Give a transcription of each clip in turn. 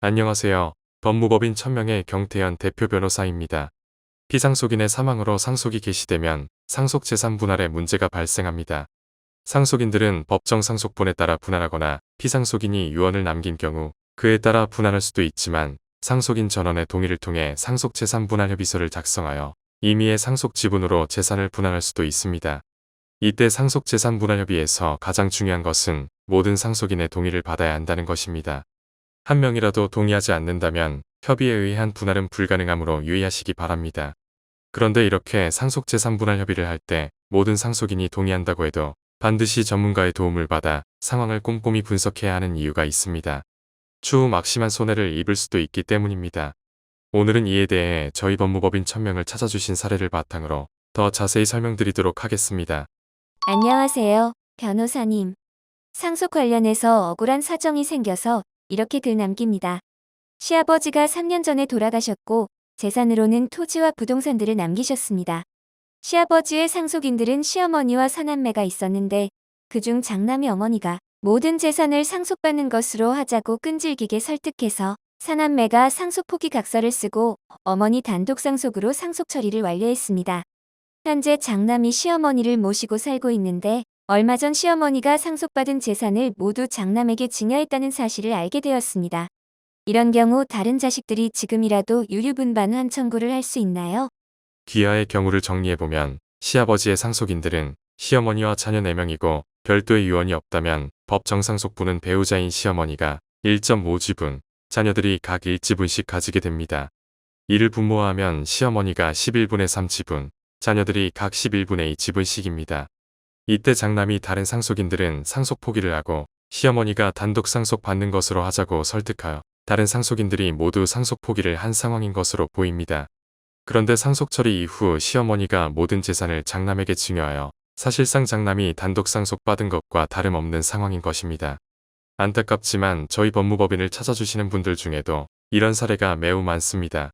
안녕하세요. 법무법인 천명의 경태현 대표 변호사입니다. 피상속인의 사망으로 상속이 개시되면 상속재산 분할에 문제가 발생합니다. 상속인들은 법정 상속본에 따라 분할하거나 피상속인이 유언을 남긴 경우 그에 따라 분할할 수도 있지만 상속인 전원의 동의를 통해 상속재산 분할 협의서를 작성하여 임의의 상속 지분으로 재산을 분할할 수도 있습니다. 이때 상속재산 분할 협의에서 가장 중요한 것은 모든 상속인의 동의를 받아야 한다는 것입니다. 한 명이라도 동의하지 않는다면 협의에 의한 분할은 불가능하므로 유의하시기 바랍니다. 그런데 이렇게 상속재산 분할 협의를 할 때 모든 상속인이 동의한다고 해도 반드시 전문가의 도움을 받아 상황을 꼼꼼히 분석해야 하는 이유가 있습니다. 추후 막심한 손해를 입을 수도 있기 때문입니다. 오늘은 이에 대해 저희 법무법인 천명을 찾아주신 사례를 바탕으로 더 자세히 설명드리도록 하겠습니다. 안녕하세요, 변호사님. 상속 관련해서 억울한 사정이 생겨서 이렇게 글 남깁니다. 시아버지가 3년 전에 돌아가셨고 재산으로는 토지와 부동산들을 남기셨습니다. 시아버지의 상속인들은 시어머니와 사남매가 있었는데 그중 장남이 어머니가 모든 재산을 상속받는 것으로 하자고 끈질기게 설득해서 사남매가 상속 포기 각서를 쓰고 어머니 단독 상속으로 상속 처리를 완료했습니다. 현재 장남이 시어머니를 모시고 살고 있는데 얼마 전 시어머니가 상속받은 재산을 모두 장남에게 증여했다는 사실을 알게 되었습니다. 이런 경우 다른 자식들이 지금이라도 유류분반 청구를 할 수 있나요? 귀하의 경우를 정리해보면 시아버지의 상속인들은 시어머니와 자녀 4명이고 별도의 유언이 없다면 법정상속분은 배우자인 시어머니가 1.5지분, 자녀들이 각 1지분씩 가지게 됩니다. 이를 분모하면 시어머니가 11분의 3지분, 자녀들이 각 11분의 2지분씩입니다. 이때 장남이 다른 상속인들은 상속 포기를 하고 시어머니가 단독 상속 받는 것으로 하자고 설득하여 다른 상속인들이 모두 상속 포기를 한 상황인 것으로 보입니다. 그런데 상속 처리 이후 시어머니가 모든 재산을 장남에게 증여하여 사실상 장남이 단독 상속받은 것과 다름없는 상황인 것입니다. 안타깝지만 저희 법무법인을 찾아주시는 분들 중에도 이런 사례가 매우 많습니다.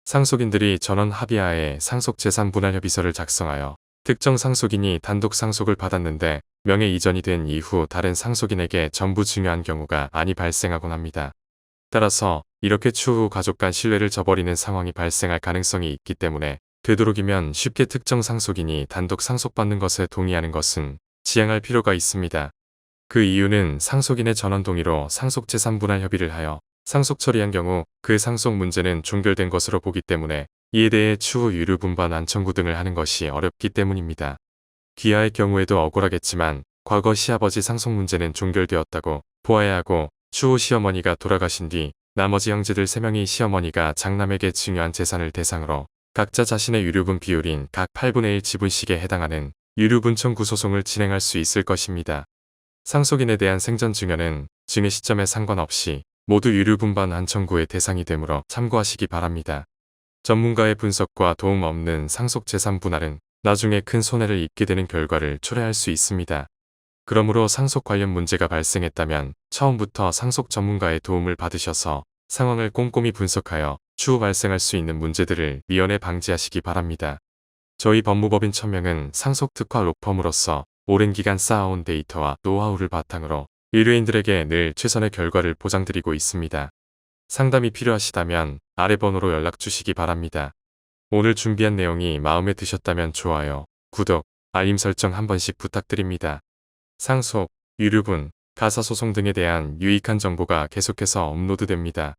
상속인들이 전원 합의하에 상속재산 분할 협의서를 작성하여 특정 상속인이 단독 상속을 받았는데 명예 이전이 된 이후 다른 상속인에게 전부 증여한 경우가 많이 발생하곤 합니다. 따라서 이렇게 추후 가족 간 신뢰를 저버리는 상황이 발생할 가능성이 있기 때문에 되도록이면 쉽게 특정 상속인이 단독 상속받는 것에 동의하는 것은 지양할 필요가 있습니다. 그 이유는 상속인의 전원 동의로 상속재산 분할 협의를 하여 상속 처리한 경우 그 상속 문제는 종결된 것으로 보기 때문에 이에 대해 추후 유류 분반 청구 등을 하는 것이 어렵기 때문입니다. 귀하의 경우에도 억울하겠지만 과거 시아버지 상속 문제는 종결되었다고 보아야 하고 추후 시어머니가 돌아가신 뒤 나머지 형제들 3명이 시어머니가 장남에게 증여한 재산을 대상으로 각자 자신의 유류분 비율인 각 8분의 1 지분씩에 해당하는 유류분 청구 소송을 진행할 수 있을 것입니다. 상속인에 대한 생전 증여는 증여 시점에 상관없이 모두 유류분반 청구의 대상이 되므로 참고하시기 바랍니다. 전문가의 분석과 도움 없는 상속재산 분할은 나중에 큰 손해를 입게 되는 결과를 초래할 수 있습니다. 그러므로 상속 관련 문제가 발생했다면 처음부터 상속 전문가의 도움을 받으셔서 상황을 꼼꼼히 분석하여 추후 발생할 수 있는 문제들을 미연에 방지하시기 바랍니다. 저희 법무법인 천명은 상속 특화 로펌으로서 오랜 기간 쌓아온 데이터와 노하우를 바탕으로 의뢰인들에게 늘 최선의 결과를 보장드리고 있습니다. 상담이 필요하시다면 아래 번호로 연락 주시기 바랍니다. 오늘 준비한 내용이 마음에 드셨다면 좋아요, 구독, 알림 설정 한 번씩 부탁드립니다. 상속, 유류분, 가사소송 등에 대한 유익한 정보가 계속해서 업로드됩니다.